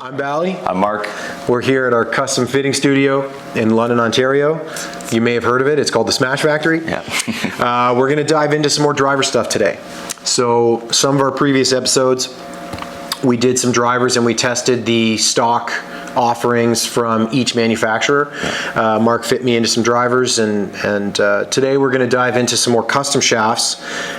I'm Bally. I'm Mark. We're here at our custom fitting studio in London, Ontario. You may have heard of it. It's called the Smash Factory. Yeah. We're going to dive into some more driver stuff today. So some of our previous episodes, we did some drivers and we tested the stock offerings from each manufacturer. Mark fit me into some drivers, and today we're going to dive into some more custom shafts,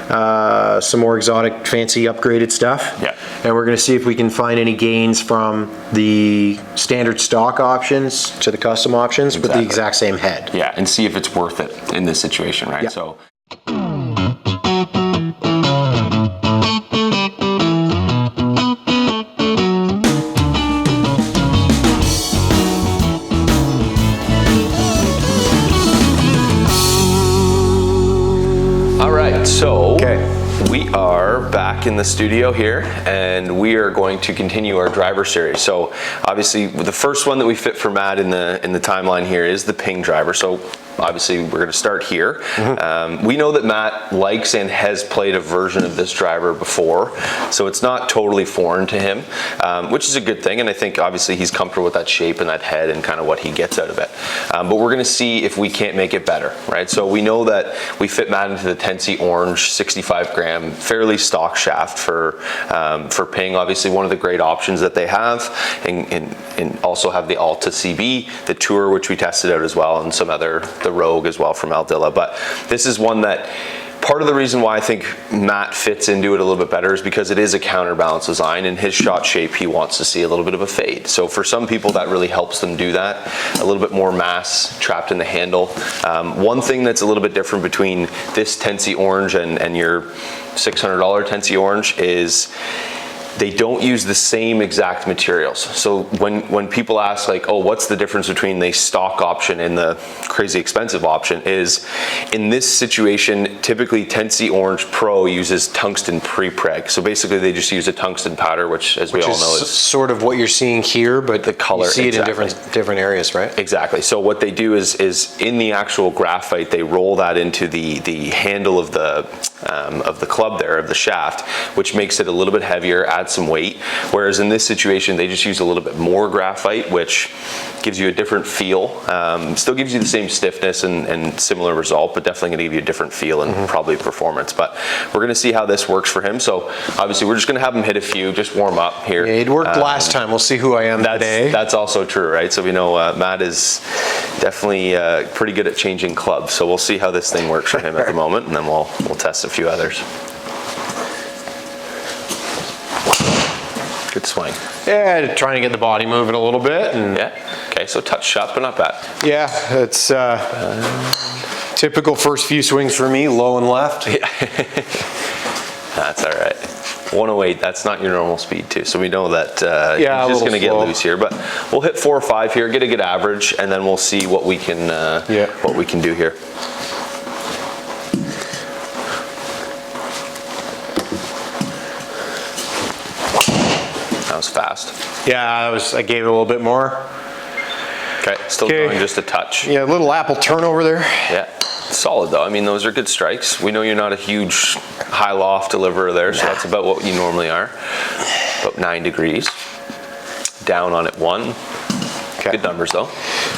some more exotic, fancy, upgraded stuff. Yeah. And we're going to see if we can find any gains from the standard stock options to the custom options with the exact same head. Yeah, and see if it's worth it in this situation, right? Yeah. So. So we are back in the studio here, and we are going to continue our driver series. So obviously the first one that we fit for Matt in the timeline here is the Ping driver. So obviously we're going to start here. Mm-hmm. We know that Matt likes and has played a version of this driver before, so it's not totally foreign to him, which is a good thing. And I think obviously he's comfortable with that shape and that head and kind of what he gets out of it. But we're going to see if we can't make it better, right? So we know that we fit Matt into the 10C Orange 65 gram, fairly stock shaft for Ping. Obviously one of the great options that they have, and also have the Alta CB, the Tour, which we tested out as well, and some other, the Rogue as well from Aldila. But this is one that, part of the reason why I think Matt fits into it a little bit better is because it is a counterbalance design. In his shot shape, he wants to see a little bit of a fade. So for some people, that really helps them do that. A little bit more mass trapped in the handle. One thing that's a little bit different between this 10C Orange and your $600 10C Orange is they don't use the same exact materials. So when people ask like, oh, what's the difference between the stock option and the crazy expensive option, is in this situation, typically 10C Orange Pro uses tungsten pre-preg. So basically they just use a tungsten powder, which we all know is sort of what you're seeing here, but the color, you see it in different areas, right? Exactly. So what they do is in the actual graphite, they roll that into the handle of the club there, of the shaft, which makes it a little bit heavier, adds some weight. Whereas in this situation, they just use a little bit more graphite, which gives you a different feel. Still gives you the same stiffness and similar result, but definitely gonna give you a different feel and probably performance. But we're gonna see how this works for him. So obviously we're just gonna have him hit a few, just warm up here. Yeah, it worked last time. We'll see who I am today. That's also true, right? So we know Matt is definitely pretty good at changing clubs. So we'll see how this thing works for him at the moment, and then we'll test a few others. Good swing. Yeah, trying to get the body moving a little bit. And yeah. Okay, so touch shot, but not bad. Yeah, it's typical first few swings for me, low and left. Yeah. That's all right. 108, that's not your normal speed too. So we know that yeah, he's just gonna get loose here, but we'll hit 4 or 5 here, get a good average, and then we'll see what we can do here. That was fast. Yeah, I gave it a little bit more. Okay, still going just a touch. Yeah, a little apple turnover there. Yeah, solid though. I mean, those are good strikes. We know you're not a huge high loft deliverer there, so that's about what you normally are. About 9 degrees. Down on it 1. Okay. Good numbers though.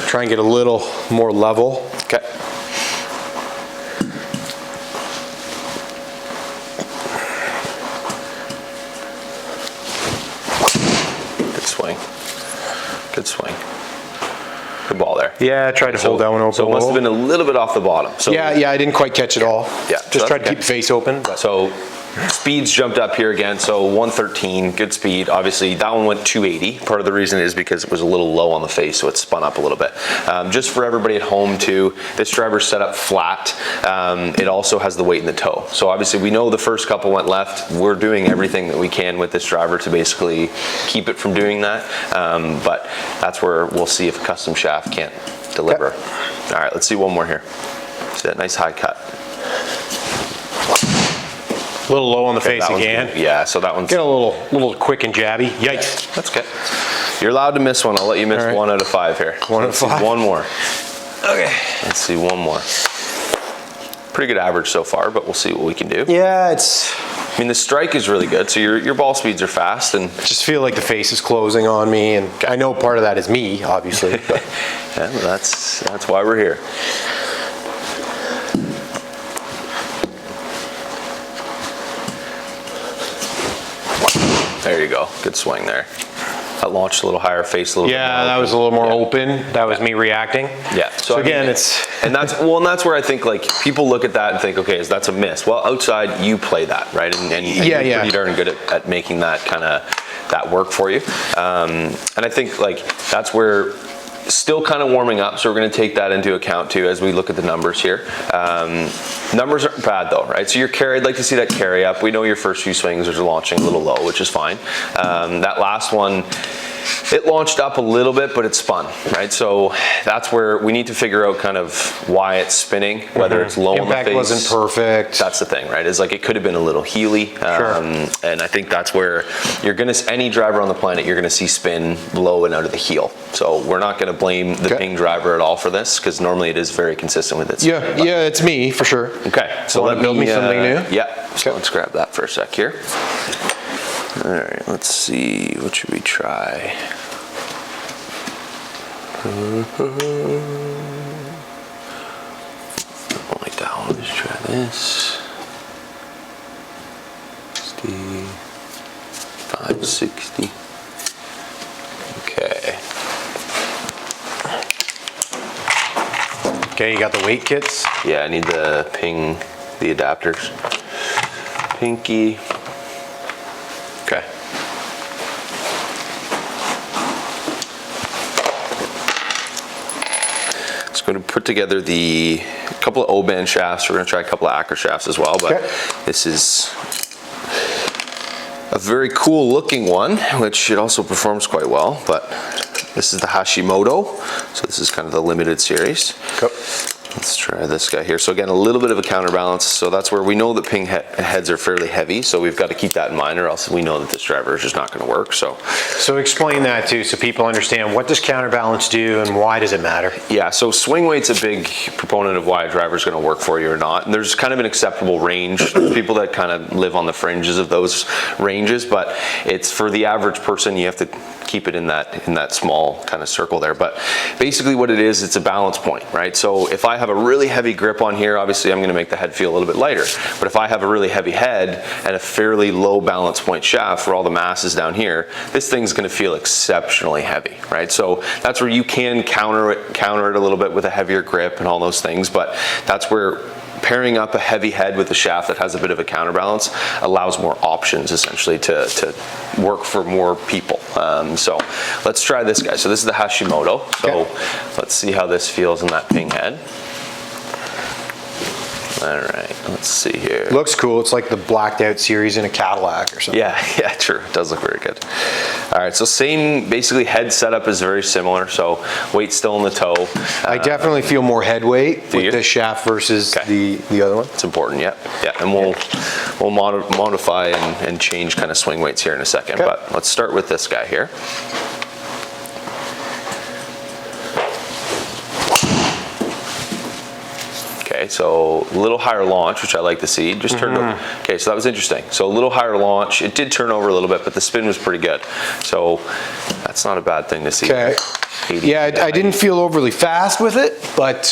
Try and get a little more level. Okay. Good swing. Good ball there. Yeah, I tried to hold that one open. So it must have been a little bit off the bottom. So yeah, I didn't quite catch it all. Yeah. Just tried to keep the face open. But. So speeds jumped up here again. So 113, good speed. Obviously that one went 280. Part of the reason is because it was a little low on the face, so it spun up a little bit. Just for everybody at home too, this driver's set up flat. It also has the weight in the toe. So obviously we know the first couple went left. We're doing everything that we can with this driver to basically keep it from doing that. But that's where we'll see if a custom shaft can't deliver. Okay. All right, let's see one more here. See that nice high cut. A little low on the face again. Good. Yeah, so that one's... Get a little quick and jabby. Yikes. That's good. You're allowed to miss one. I'll let you miss 1 out of 5 here. 1 out of 5? One more. Okay. Let's see, one more. Pretty good average so far, but we'll see what we can do. Yeah, it's I mean, the strike is really good, so your ball speeds are fast, and Just feel like the face is closing on me, and I know part of that is me, obviously. But. yeah, well, that's why we're here. There you go. Good swing there. That launched a little higher, face a little bit more That open. was a little more open. That was me reacting. Yeah. So I again, mean, it's and that's where I think like people look at that and think, okay, that's a miss. Well, outside you play that, right? And you're pretty darn good at making that kind of that work for you. And I think like that's where still kind of warming up, so we're going to take that into account too as we look at the numbers here. Numbers aren't bad though, right? So your carry, I'd like to see that carry up. We know your first few swings are launching a little low, which is fine. That last one, it launched up a little bit, but it spun, right? So that's where we need to figure out kind of why it's spinning, whether it's low on the face. impact wasn't perfect. That's the thing, right? Is like it could have been a little heely. And I think that's where you're gonna, any driver on the planet, you're gonna see spin low and out of the heel. So we're not gonna blame the Ping driver at all for this, because normally it is very consistent with its. Yeah, it's me for sure. Okay, so let me build me something new. Yeah. So let's grab that for a sec here. All right, let's see. What should we try? I don't like that one. Let's try this. 560. Okay. Okay, you got the weight kits? Yeah, I need the Ping, the adapters. Pinky. Okay. It's going to put together the couple of O-band shafts. We're going to try a couple of Acura shafts as well, but this is a very cool looking one, which it also performs quite well, but this is the Hashimoto. So this is kind of the limited series. Cool. Let's try this guy here. So again, a little bit of a counterbalance. So that's where we know that Ping heads are fairly heavy. So we've got to keep that in mind, or else we know that this driver is just not going to work. So explain that too, so people understand, what does counterbalance do and why does it matter? Yeah, so swing weight's a big proponent of why a driver is going to work for you or not. And there's kind of an acceptable range. There's people that kind of live on the fringes of those ranges, but it's for the average person, you have to keep it in that small kind of circle there. But basically what it is, it's a balance point, right? So if I have a really heavy grip on here, obviously I'm going to make the head feel a little bit lighter. But if I have a really heavy head and a fairly low balance point shaft where all the mass is down here, this thing's going to feel exceptionally heavy, right? So that's where you can counter it a little bit with a heavier grip and all those things. But that's where pairing up a heavy head with a shaft that has a bit of a counterbalance allows more options essentially to work for more people. So let's try this guy. So this is the Hashimoto. So let's see how this feels in that Ping head. All right, let's see here. Looks cool. It's like the blacked out series in a Cadillac or something. Yeah, true. It does look very good. All right, so same, basically head setup is very similar. So weight still in the toe. I definitely feel more head weight with this shaft versus the other one. It's important, yeah. And we'll modify and change kind of swing weights here in a second. But let's start with this guy here. Okay, so a little higher launch, which I like to see. Just turned over. Okay, so that was interesting. So a little higher launch. It did turn over a little bit, but the spin was pretty good. So that's not a bad thing to see. Okay. Yeah, I didn't feel overly fast with it, but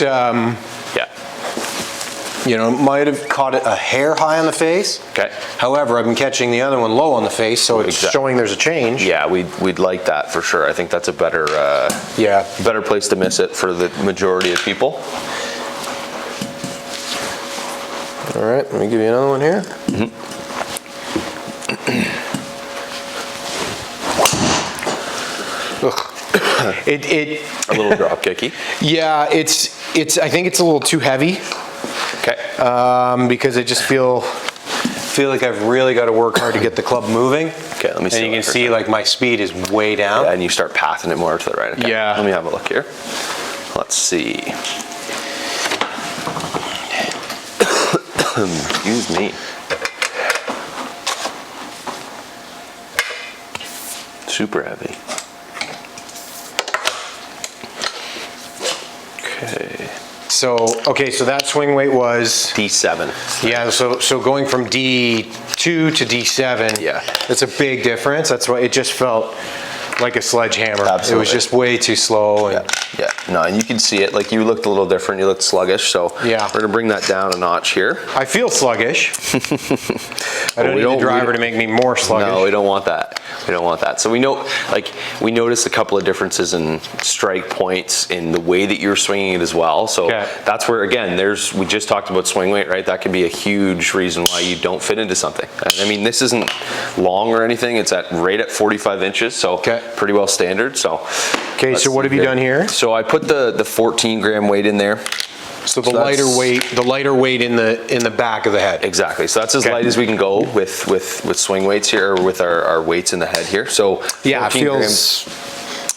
you know, might have caught it a hair high on the face. Okay. However, I've been catching the other one low on the face, so it's showing there's a change. Yeah, we'd like that for sure. I think that's a better better place to miss it for the majority of people. All right, let me give you another one here. A little drop kicky. Yeah, it's. I think it's a little too heavy. Okay. Because I just feel like I've really got to work hard to get the club moving. Okay, let me see. And you can see like my speed is way down. Yeah, and you start pathing it more to the right. Okay. Yeah. Let me have a look here. Let's see. Excuse me. Super heavy. Okay. So, okay, so that swing weight was, D7. yeah, so going from D2 to D7, Yeah. that's a big difference. That's why it just felt like a sledgehammer. Absolutely. It was just way too slow. And Yeah, no, and you can see it, like you looked a little different, you looked sluggish, so Yeah. we're gonna bring that down a notch here. I feel sluggish. I don't need the driver to make me more sluggish. No, we don't want that. We don't want that. So we know, like, we noticed a couple of differences in strike points in the way that you're swinging it as well. So Okay. that's where, again, we just talked about swing weight, right? That can be a huge reason why you don't fit into something. I mean, this isn't long or anything. It's right at 45 inches, so Okay. pretty well standard. So Okay, so what have you done here? So I put the 14 gram weight in there. So the that's- lighter weight in the back of the head. Exactly. So that's as Okay. light as we can go with swing weights here, or with our weights in the head here. So Yeah, it 14 feels grams,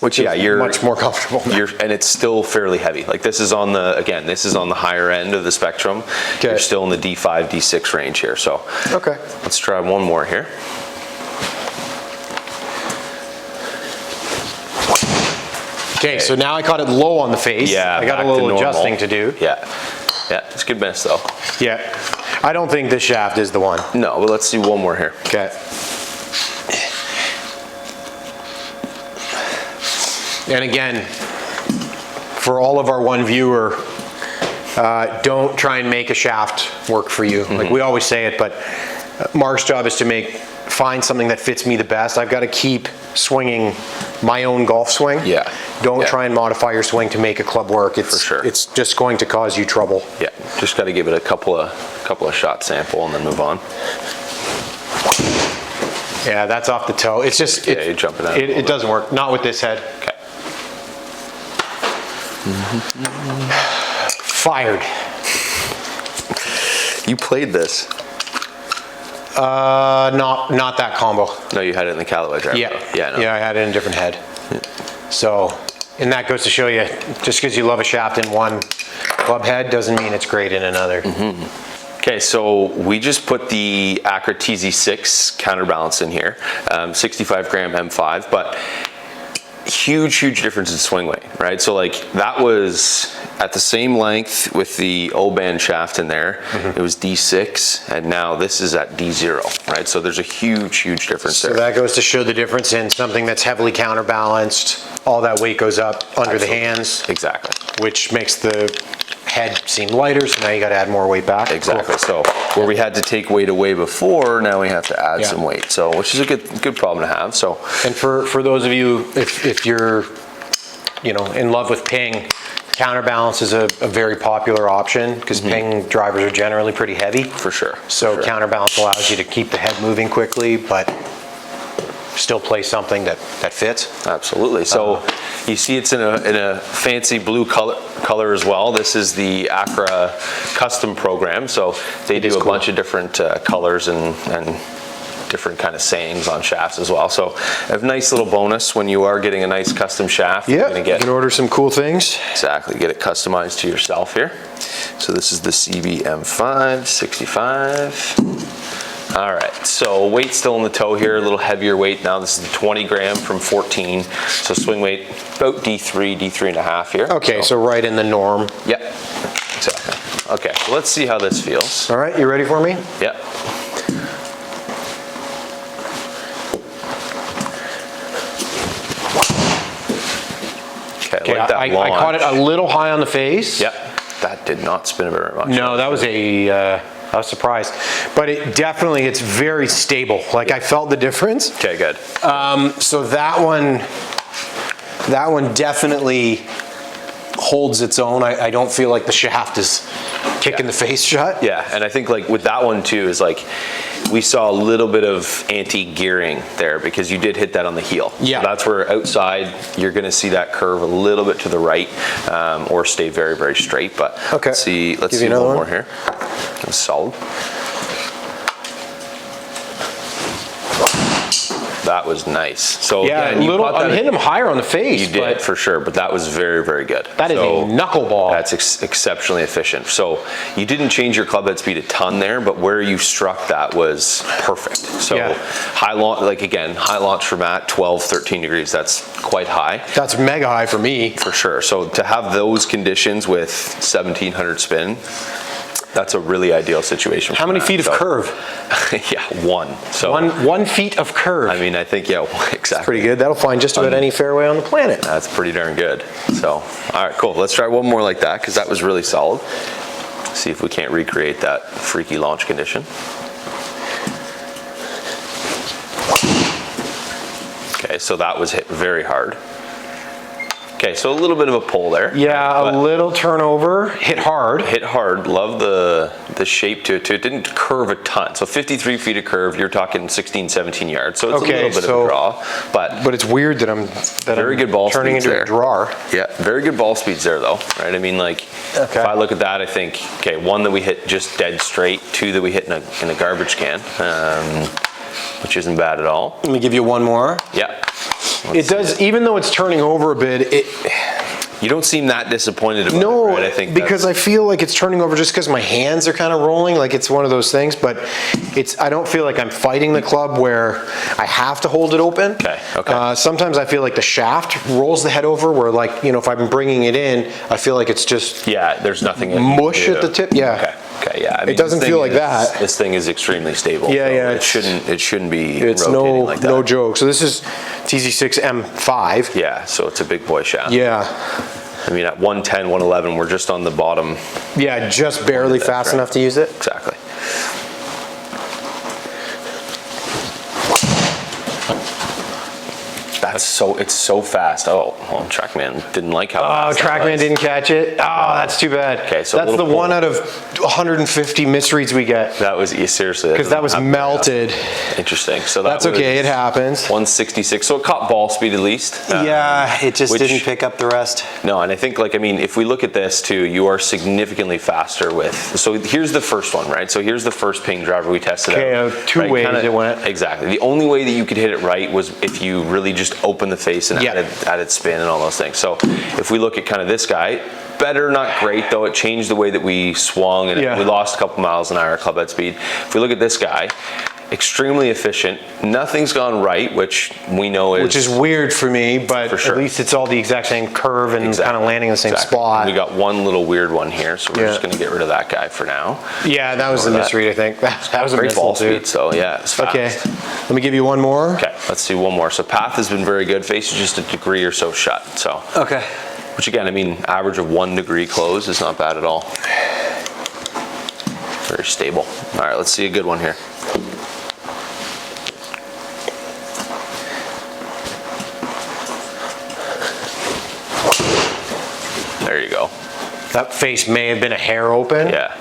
which yeah, you're much more comfortable now. and it's still fairly heavy. Like this is on the higher end of the spectrum. Okay. You're still in the D5, D6 range here. So Okay. let's try one more here. Okay, so now I caught it low on the face. Yeah, I got a back to little normal. adjusting to do. Yeah, it's a good miss though. Yeah. I don't think this shaft is the one. No, but let's do one more here. Okay. And again, for all of our one viewer, don't try and make a shaft work for you. Like we always say it, but Mark's job is to find something that fits me the best. I've got to keep swinging my own golf swing. Yeah. Don't Yeah. try and modify your swing to make a club work. It's, For sure. It's just going to cause you trouble. Yeah, just got to give it a couple of shot sample and then move on. Yeah, that's off the toe. It's just, Yeah, you're jumping out a little it doesn't work. Not with this head. Okay. Fired. You played this. Not that combo. No, you had it in the Callaway driver. Yeah. No. Yeah, I had it in a different head. So, and that goes to show you, just because you love a shaft in one club head doesn't mean it's great in another. Okay, so we just put the Acura TZ6 counterbalance in here, 65 gram M5, but huge difference in swing weight, right? So like that was at the same length with the O-band shaft in there. It was D6, and now this is at D0, right? So there's a huge difference So there. that goes to show the difference in something that's heavily counterbalanced. All that weight goes up under the hands, Exactly. which makes the head seem lighter, so now you got to add more weight back. Exactly. So where we had to take weight away before, now we have to add Yeah. some weight. So which is a good problem to have. So And for those of you, if you're, in love with Ping, counterbalance is a very popular option because Ping drivers are generally pretty heavy. for sure. So for sure. counterbalance allows you to keep the head moving quickly, but still play something that fits. Absolutely. So you see it's in a fancy blue color as well. This is the Acura custom program. So they do a bunch of different colors and different kind of sayings on shafts as well. So a nice little bonus when you are getting a nice custom shaft. You're gonna You get can order some cool things. exactly, get it customized to yourself here. So this is the CBM5 65. All right, so weight still in the toe here, a little heavier weight now. This is the 20 gram from 14. So swing weight about D3 and a half here. Okay, so right in the norm. Yep, exactly. Okay, so let's see how this feels. All right, you ready for me? Yep. Okay, like that I launch. caught it a little high on the face. Yep, that did not spin very much. No, that was I was surprised. But it's very stable. Like I felt the difference. Okay, good. So that one definitely holds its own. I don't feel like the shaft is kicking the face shut. Yeah, and I think like with that one too is like we saw a little bit of anti-gearing there because you did hit that on the heel. Yeah. So that's where outside you're going to see that curve a little bit to the right or stay very straight. But Okay. let's see Give you one another more one. here. That was solid. that was nice. So Yeah, and you little, caught that I'm hitting him higher on the face. You did, but for sure, but that was very, very good. That is a knuckleball. That's exceptionally efficient. So you didn't change your club head speed a ton there, but where you struck that was perfect. So high launch, like again, high launch for Matt, 12, 13 degrees, that's quite high. That's mega high for me. For sure. So to have those conditions with 1700 spin, that's a really ideal situation. How many feet of curve? Yeah, one. So 1 feet of curve. I mean, I think, yeah, exactly. Pretty good. That'll find just about any fairway on the planet. That's pretty darn good. So, all right, cool. Let's try one more like that, because that was really solid. See if we can't recreate that freaky launch condition. Okay, so that was hit very hard. Okay, so a little bit of a pull there. Yeah, a little turnover, hit hard. Hit hard, love the shape to it too. It didn't curve a ton. So 53 feet of curve, you're talking 16, 17 yards. So it's a little bit of a draw. But it's weird that I'm good ball turning into there. a drawer. Yeah, very good ball speeds there though, right? I mean, like, if I look at that, I think, okay, one that we hit just dead straight, two that we hit in a garbage can, which isn't bad at all. Let me give you one more. Yeah. It does, even though it's turning over a bit, you don't seem that disappointed about it, right? I think because I feel like it's turning over just because my hands are kind of rolling, like it's one of those things, but I don't feel like I'm fighting the club where I have to hold it open. Okay. Sometimes I feel like the shaft rolls the head over where, like, you know, if I'm bringing it in, I feel like it's just there's nothing mush at the tip. Yeah. Okay, yeah. I mean, it doesn't feel like that. This thing is extremely stable. Yeah, so it shouldn't be it's rotating like that. no joke. So this is TZ6 M5. Yeah, so it's a big boy shaft. Yeah. I mean, at 110, 111, we're just on the bottom. Yeah, just barely fast enough to use it. Exactly. It's so fast. Oh, well, TrackMan didn't like how fast TrackMan didn't catch it. Oh, that's too bad. Okay, so that's the one out of 150 misreads we get. That was, seriously. Because that was melted. Interesting. So that's okay, it happens. 166, so it caught ball speed at least. Yeah, it just didn't pick up the rest. No, and I think, like, I mean, if we look at this too, you are significantly faster with, so here's the first one, right? So here's the first ping driver we tested out. Okay, two ways it went. Exactly. The only way that you could hit it right was if you really just opened the face and added spin and all those things. So if we look at kind of this guy, better, not great though. It changed the way that we swung and we lost a couple miles an hour club head speed. If we look at this guy, extremely efficient. Nothing's gone right, which we know is... Which is weird for me, but at least it's all the exact same curve and kind of landing in the same spot. We got one little weird one here, so we're just going to get rid of that guy for now. Yeah, that was the misread, I think. That was a great ball speed, so yeah, it's fast. Okay, let me give you one more. Okay, let's do one more. So path has been very good. Face is just a degree or so shut, so... Okay. Which again, I mean, average of 1 degree close is not bad at all. Very stable. All right, let's see a good one here. There you go. That face may have been a hair open. Yeah.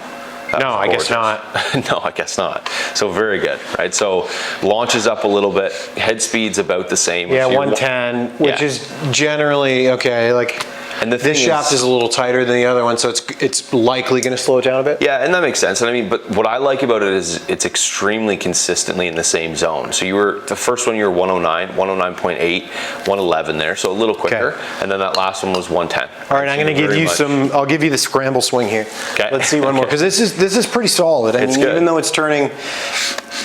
No, I guess not. No, I guess not. So very good, right? So launches up a little bit. Head speed's about the same. Yeah, 110, which is generally okay. Like, and this shaft is a little tighter than the other one, so it's likely going to slow it down a bit. Yeah, and that makes sense. And I mean, but what I like about it is it's extremely consistently in the same zone. So you were, the first one you were 109, 109.8, 111 there, so a little quicker. And then that last one was 110. All right, I'm going to give you I'll give you the scramble swing here. Okay. Let's see one more, because this is pretty solid. I mean, even though it's turning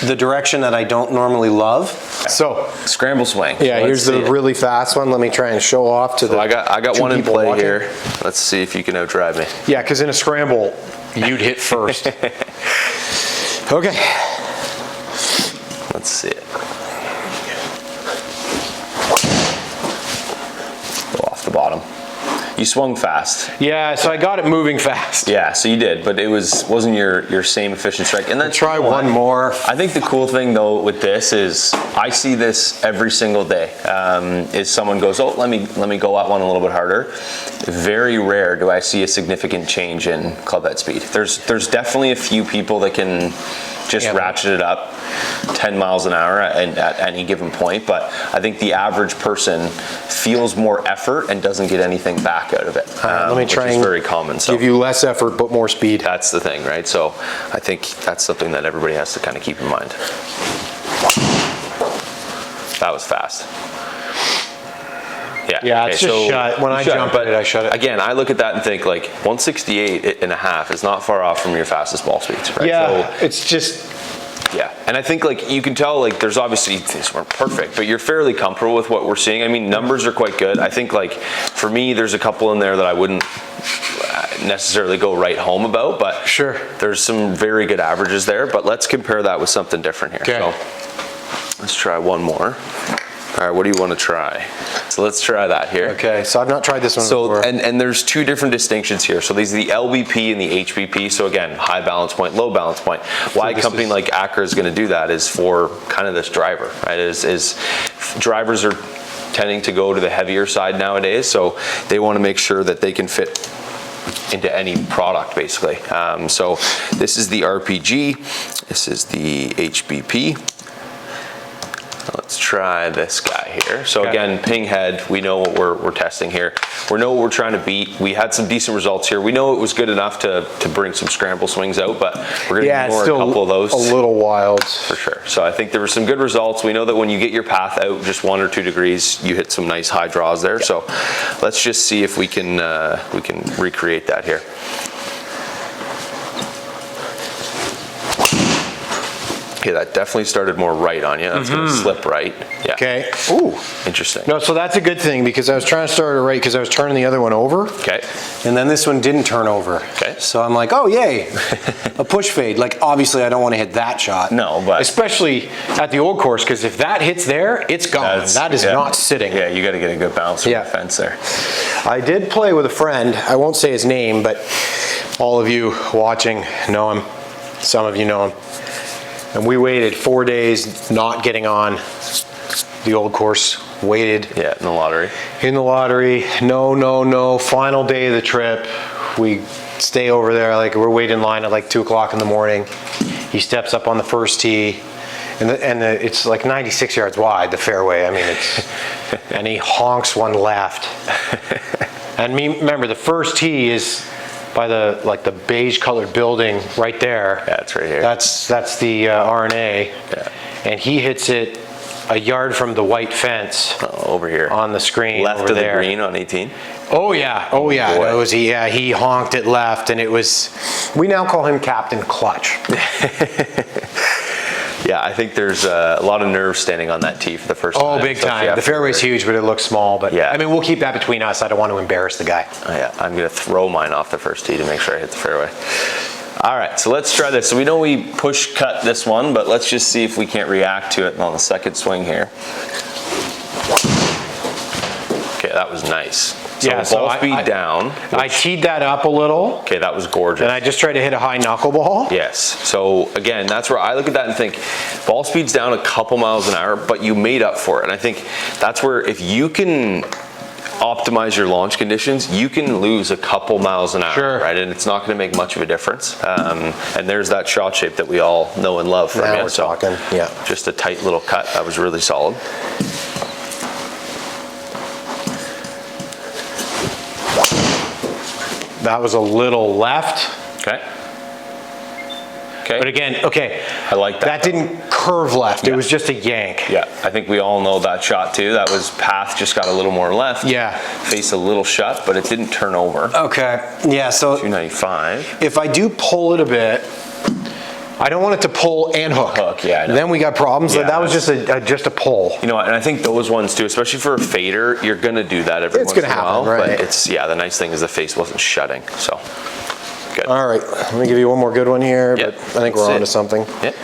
the direction that I don't normally love. So scramble swing. Yeah, here's the really fast one. Let me try and show off to the I got one in play here. Let's see if you can outdrive me. Yeah, because in a scramble, you'd hit first. Okay. Let's see it. Go off the bottom. You swung fast. Yeah, so I got it moving fast. Yeah, so you did, but it wasn't your same efficient strike. And then try one more. I think the cool thing though with this is I see this every single day. Is someone goes, oh, let me go at one a little bit harder. Very rare do I see a significant change in club head speed. There's definitely a few people that can just ratchet it up 10 miles an hour at any given point, but I think the average person feels more effort and doesn't get anything back out of it. Let me try and very common. So give you less effort but more speed. That's the thing, right? So I think that's something that everybody has to kind of keep in mind. That was fast. Yeah, Yeah, it's just shut. When I jump at it, I shut it. Again, I look at that and think like 168.5 is not far off from your fastest ball speeds, right? Yeah, so, it's just... Yeah, and I think like you can tell like there's obviously things weren't perfect, but you're fairly comfortable with what we're seeing. I mean, numbers are quite good. I think like for me, there's a couple in there that I wouldn't necessarily go right home about, but sure, there's some very good averages there. But let's compare that with something different here. Okay. So let's try one more. All right, what do you want to try? So let's try that here. Okay, so I've not tried this one before. And there's two different distinctions here. So these are the LBP and the HBP. So again, high balance point, low balance point. Why a company like Acura is going to do that is for kind of this driver, right? Is drivers are tending to go to the heavier side nowadays, so they want to make sure that they can fit into any product basically. So this is the RPG. This is the HBP. Let's try this guy here. So again, ping head, we know what we're testing here. We know what we're trying to beat. We had some decent results here. We know it was good enough to bring some scramble swings out, but we're gonna ignore a couple of those. A little wild. For sure. So I think there were some good results. We know that when you get your path out just 1 or 2 degrees, you hit some nice high draws there. Yeah. So let's just see if we can recreate that here. Okay, that definitely started more right on you. That's gonna slip right. Yeah. Okay. Ooh. Interesting. No, so that's a good thing because I was trying to start it right because I was turning the other one over. Okay. And then this one didn't turn over. Okay. So I'm like, oh yay, a push fade. Like obviously I don't want to hit that shot. No, but especially at the old course because if that hits there, it's gone. That is not sitting. Yeah, you got to get a good bounce from the fence there. I did play with a friend. I won't say his name, but all of you watching know him. Some of you know him. And we waited 4 days not getting on the old course. Waited. Yeah, in the lottery. In the lottery. No. Final day of the trip. We stay over there. Like we're waiting in line at like 2 o'clock in the morning. He steps up on the first tee. And it's like 96 yards wide, the fairway. I mean, it's, and he honks one left. And remember, the first tee is by the beige colored building right there. Yeah, it's right here. That's the RNA. Yeah. And he hits it a yard from the white fence. Over here. On the screen. Left over of there. the green on 18? Oh yeah. It was, he honked it left and it was, we now call him Captain Clutch. Yeah, I think there's a lot of nerve standing on that tee for the first time. Oh, big time. The fairway's huge, but it looks small. But yeah, I mean, we'll keep that between us. I don't want to embarrass the guy. Oh, yeah, I'm going to throw mine off the first tee to make sure I hit the fairway. All right, so let's try this. So we know we push cut this one, but let's just see if we can't react to it on the second swing here. Okay, that was nice. So yeah, ball speed down. I teed that up a little. Okay, that was gorgeous. And I just tried to hit a high knuckleball. Yes. So again, that's where I look at that and think, ball speed's down a couple miles an hour, but you made up for it. And I think that's where if you can optimize your launch conditions, you can lose a couple miles an hour, right? And it's not going to make much of a difference. And there's that shot shape that we all know and love from now you. we're talking. Yeah. Just a tight little cut. That was really solid. That was a little left. Okay. But again, I like that. That didn't curve left. Yeah. It was just a yank. Yeah, I think we all know that shot too. That was path just got a little more left. Yeah. Face a little shut, but it didn't turn over. Okay. Yeah, so 295. If I do pull it a bit, I don't want it to pull and hook. Yeah, I know. Then we got problems. Yeah, that was just a pull. You know what, and I think those ones too, especially for a fader, you're gonna do that every once in a while. It's gonna happen, right? But it's, yeah, the nice thing is the face wasn't shutting, so good. All right, let me give you one more good one here, but I think we're on to something. Yep.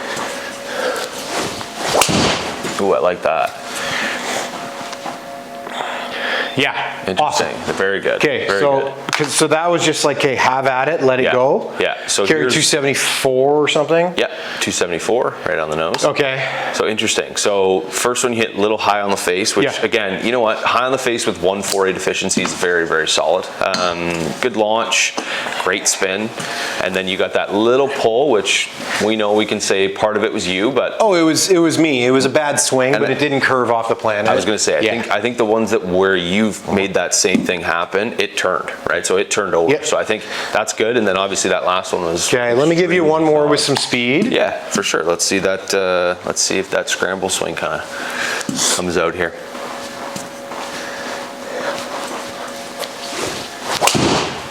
Ooh, I like that. Yeah, interesting. Awesome. Very good. Okay, so that was just like, okay, have at it, let it go. Yeah. So carry 274 or something. Yeah, 274 right on the nose. Okay. So interesting. So first one you hit a little high on the face, which again, you know what, high on the face with 148 efficiency is very, very solid. Good launch, great spin, and then you got that little pull, which we know we can say part of it was you, but it was me. It was a bad swing, but it didn't curve off the planet. I was going to say, I think the ones that where you you've made that same thing happen, it turned, right? So it turned over. Yep. So I think that's good. And then obviously that last one was. Okay, let me give you one more with some speed. Yeah, for sure. Let's see that. Let's see if that scramble swing kind of comes out here.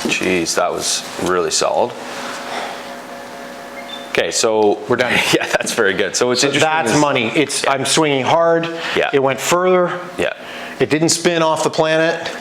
Jeez, that was really solid. Okay, so We're done. Yeah, that's very good. So it's interesting. That's money. I'm swinging hard. Yeah. It went further. Yeah. It didn't spin off the planet.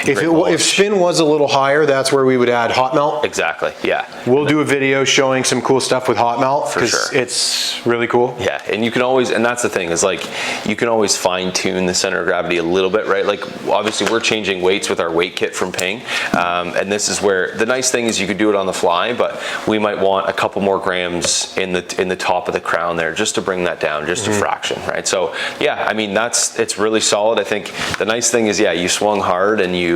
Great If knowledge. spin was a little higher, that's where we would add hot melt. Exactly. Yeah. We'll do a video showing some cool stuff with hot melt For sure. it's really cool. Yeah, and you can always, and that's the thing, is like, you can always fine tune the center of gravity a little bit, right? Like, obviously we're changing weights with our weight kit from Ping, and this is where, the nice thing is you could do it on the fly, but we might want a couple more grams in the top of the crown there, just to bring that down, just a fraction, right? So, yeah, I mean, it's really solid. I think the nice thing is, yeah, you swung hard and you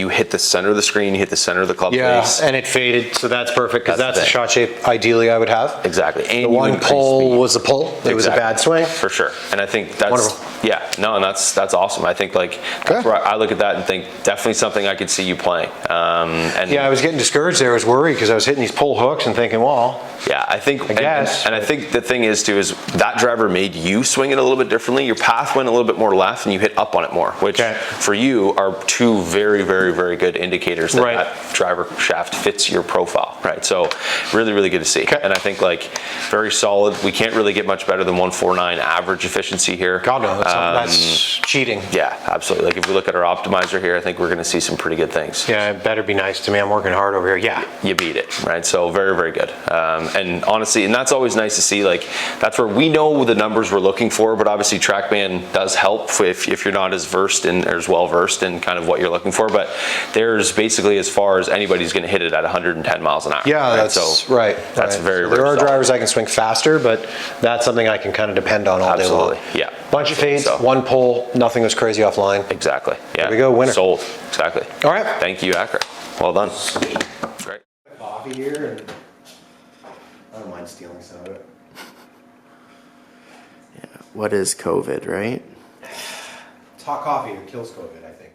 hit the center of the screen, you hit the center of the club face. And it faded, so that's perfect, because That's that's the the thing. shot shape ideally I would have. Exactly. And The you one increase pull speed. was a pull. It was a Exactly. bad swing. For sure. And I think that's, Wonderful. yeah, no, and that's awesome. I think like, that's Okay. where I look at that and think definitely something I could see you playing. And Yeah, I was getting discouraged there. I was worried because I was hitting these pull hooks and thinking, well, yeah, I think, guess. and I think the thing is too, is that driver made you swing it a little bit differently. Your path went a little bit more left and you hit up on it more, which Okay. for you are two very, very, very good indicators that Right. that driver shaft fits your profile, right? So really, really good to see. Okay. And I think like very solid. We can't really get much better than 149 average efficiency here. God no, that's cheating. Yeah, absolutely. Like if we look at our optimizer here, I think we're going to see some pretty good things. Yeah, it better be nice to me. I'm working hard over here. Yeah. You beat it, right? So very, very good. And honestly, and that's always nice to see, like, that's where we know the numbers we're looking for, but obviously TrackMan does help if you're not as versed in, or as well versed in kind of what you're looking for. But there's basically as far as anybody's going to hit it at 110 miles an hour. Yeah, right? that's right. That's right. very, So very there are solid. drivers I can swing faster, but that's something I can kind of depend on all Absolutely, day long. yeah. Bunch of fades, So- one pull, nothing was crazy offline. Exactly. Yeah. There we go, winner. Sold. Exactly. All right. Thank you, Acura. Well done. Great. Coffee here, and I don't mind stealing some of it. What is COVID, right? It's hot coffee. It kills COVID, I think.